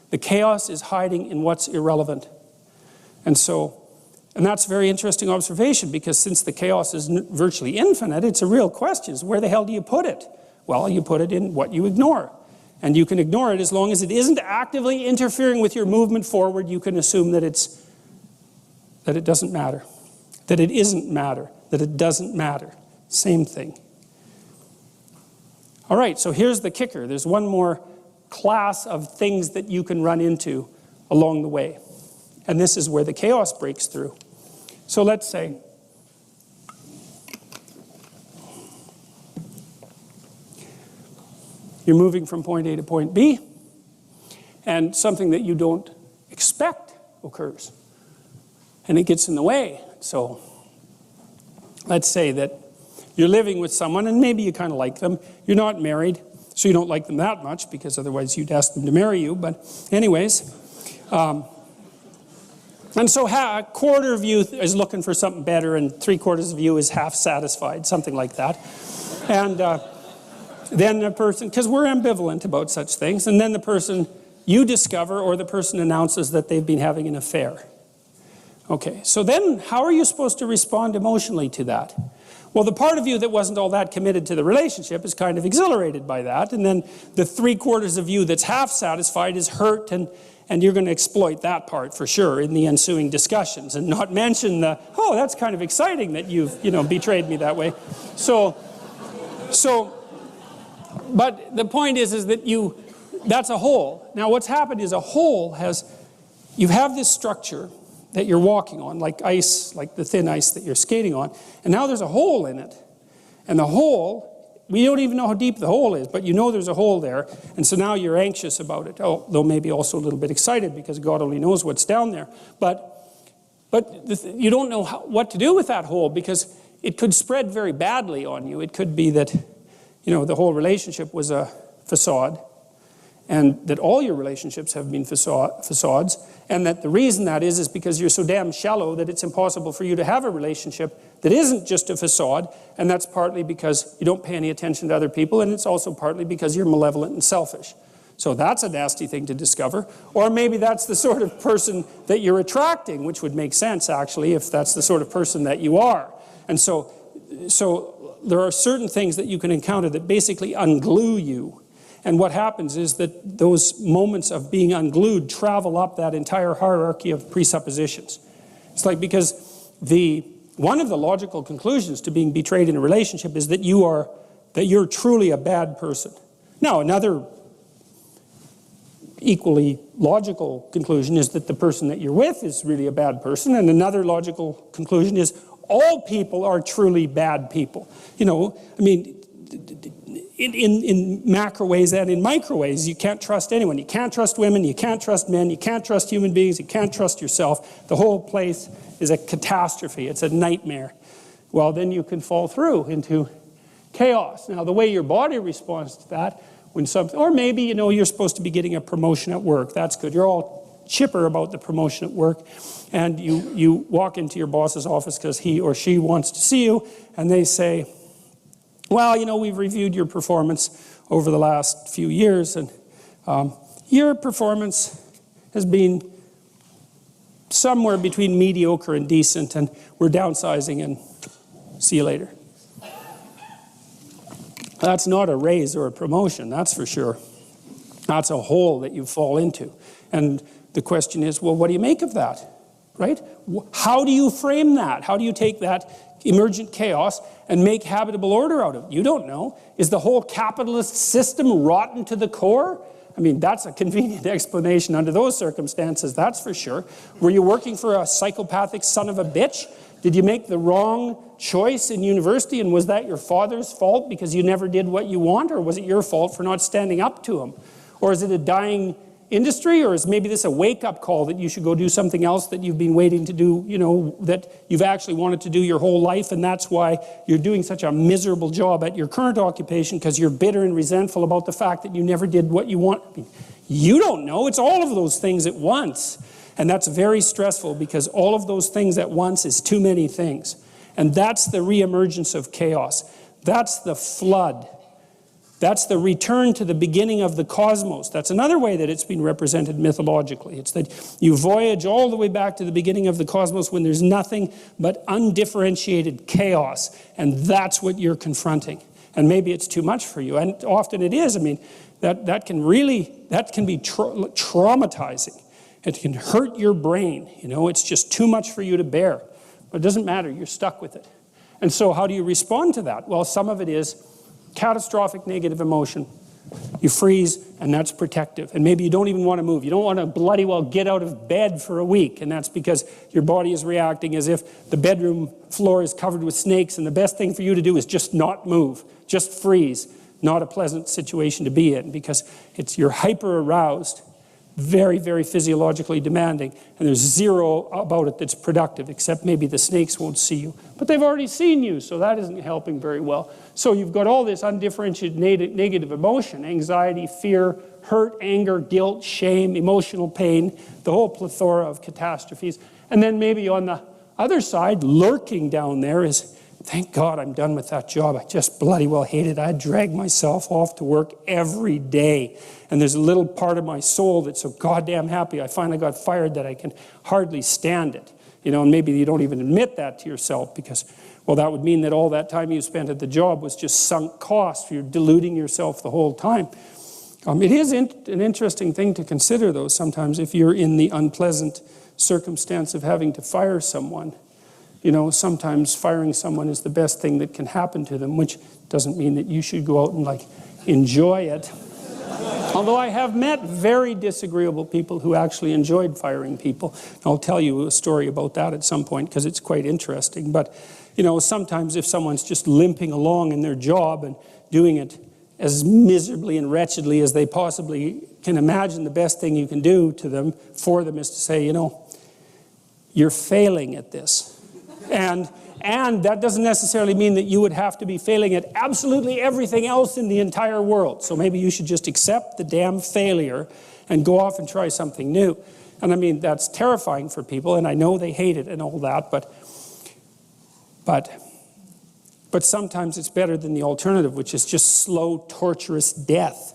The chaos is hiding in what's irrelevant. And that's a very interesting observation, because since the chaos is virtually infinite, it's a real question. Is where the hell do you put it? Well, you put it in what you ignore. And you can ignore it as long as it isn't actively interfering with your movement forward. You can assume that it doesn't matter. That it isn't matter. That it doesn't matter. Same thing. All right, so here's the kicker. There's one more class of things that you can run into along the way. And this is where the chaos breaks through. So let's say you're moving from point A to point B, and something that you don't expect occurs. And it gets in the way. So let's say that you're living with someone, and maybe you kind of like them. You're not married, so you don't like them that much, because otherwise you'd ask them to marry you. But anyways, and so a quarter of you is looking for something better, and 3/4 of you is half satisfied, something like that. And then the person, because we're ambivalent about such things, and then the person you discover, or the person announces that they've been having an affair. Okay, so then how are you supposed to respond emotionally to that? Well, the part of you that wasn't all that committed to the relationship is kind of exhilarated by that, and then the 3/4 of you that's half satisfied is hurt, and you're going to exploit that part for sure in the ensuing discussions, and not mention the, oh, that's kind of exciting that you've, betrayed me that way. But the point is that that's a hole. Now what's happened is a hole you have this structure that you're walking on, like ice, like the thin ice that you're skating on, and now there's a hole in it. And the hole, we don't even know how deep the hole is, but you know there's a hole there, and so now you're anxious about it, although maybe also a little bit excited, because God only knows what's down there. But you don't know what to do with that hole, because it could spread very badly on you. It could be that, the whole relationship was a facade, and that all your relationships have been facades, and that the reason that is because you're so damn shallow that it's impossible for you to have a relationship that isn't just a facade, and that's partly because you don't pay any attention to other people, and it's also partly because you're malevolent and selfish. So that's a nasty thing to discover. Or maybe that's the sort of person that you're attracting, which would make sense, actually, if that's the sort of person that you are. And so there are certain things that you can encounter that basically unglue you. And what happens is that those moments of being unglued travel up that entire hierarchy of presuppositions. It's like, because one of the logical conclusions to being betrayed in a relationship is that you're truly a bad person. Now, another equally logical conclusion is that the person that you're with is really a bad person, and another logical conclusion is all people are truly bad people. In macro ways and in micro ways, you can't trust anyone. You can't trust women, you can't trust men, you can't trust human beings, you can't trust yourself. The whole place is a catastrophe, it's a nightmare. Well, then you can fall through into chaos. Now, the way your body responds to that, or maybe, you're supposed to be getting a promotion at work. That's good. You're all chipper about the promotion at work, and you walk into your boss's office because he or she wants to see you, and they say, well, we've reviewed your performance over the last few years, and your performance has been somewhere between mediocre and decent, and we're downsizing, and see you later. That's not a raise or a promotion, that's for sure. That's a hole that you fall into. And the question is, well, what do you make of that, right? How do you frame that? How do you take that emergent chaos and make habitable order out of it? You don't know. Is the whole capitalist system rotten to the core? I mean, that's a convenient explanation under those circumstances, that's for sure. Were you working for a psychopathic son of a bitch? Did you make the wrong choice in university, and was that your father's fault because you never did what you want, or was it your fault for not standing up to him? Or is it a dying industry, or is maybe this a wake-up call that you should go do something else that you've been waiting to do, that you've actually wanted to do your whole life, and that's why you're doing such a miserable job at your current occupation, because you're bitter and resentful about the fact that you never did what you want? I mean, you don't know. It's all of those things at once. And that's very stressful, because all of those things at once is too many things. And that's the re-emergence of chaos. That's the flood That's the return to the beginning of the cosmos. That's another way that it's been represented mythologically. It's that you voyage all the way back to the beginning of the cosmos when there's nothing but undifferentiated chaos, and that's what you're confronting. And maybe it's too much for you, and often it is. I mean, that can be traumatizing. It can hurt your brain. You know, it's just too much for you to bear. But it doesn't matter, you're stuck with it. And so how do you respond to that? Well, some of it is catastrophic negative emotion. You freeze, and that's protective. And maybe you don't even want to move. You don't want to bloody well get out of bed for a week, and that's because your body is reacting as if the bedroom floor is covered with snakes, and the best thing for you to do is just not move, just freeze. Not a pleasant situation to be in, because you're hyper-aroused, very, very physiologically demanding, and there's zero about it that's productive, except maybe the snakes won't see you. But they've already seen you, so that isn't helping very well. So you've got all this undifferentiated negative emotion, anxiety, fear, hurt, anger, guilt, shame, emotional pain, the whole plethora of catastrophes. And then maybe on the other side, lurking down there is, thank God I'm done with that job. I just bloody well hate it. I drag myself off to work every day. And there's a little part of my soul that's so goddamn happy I finally got fired that I can hardly stand it. You know, and maybe you don't even admit that to yourself because, well, that would mean that all that time you spent at the job was just sunk cost. You're deluding yourself the whole time. It is an interesting thing to consider, though, sometimes if you're in the unpleasant circumstance of having to fire someone. You know, sometimes firing someone is the best thing that can happen to them, which doesn't mean that you should go out and, like, enjoy it. Although I have met very disagreeable people who actually enjoyed firing people. I'll tell you a story about that at some point because it's quite interesting. But, you know, sometimes if someone's just limping along in their job and doing it as miserably and wretchedly as they possibly can imagine, the best thing you can do to them, for them, is to say, you know, you're failing at this. And that doesn't necessarily mean that you would have to be failing at absolutely everything else in the entire world. So maybe you should just accept the damn failure and go off and try something new. And I mean, that's terrifying for people, and I know they hate it and all that, but sometimes it's better than the alternative, which is just slow, torturous death.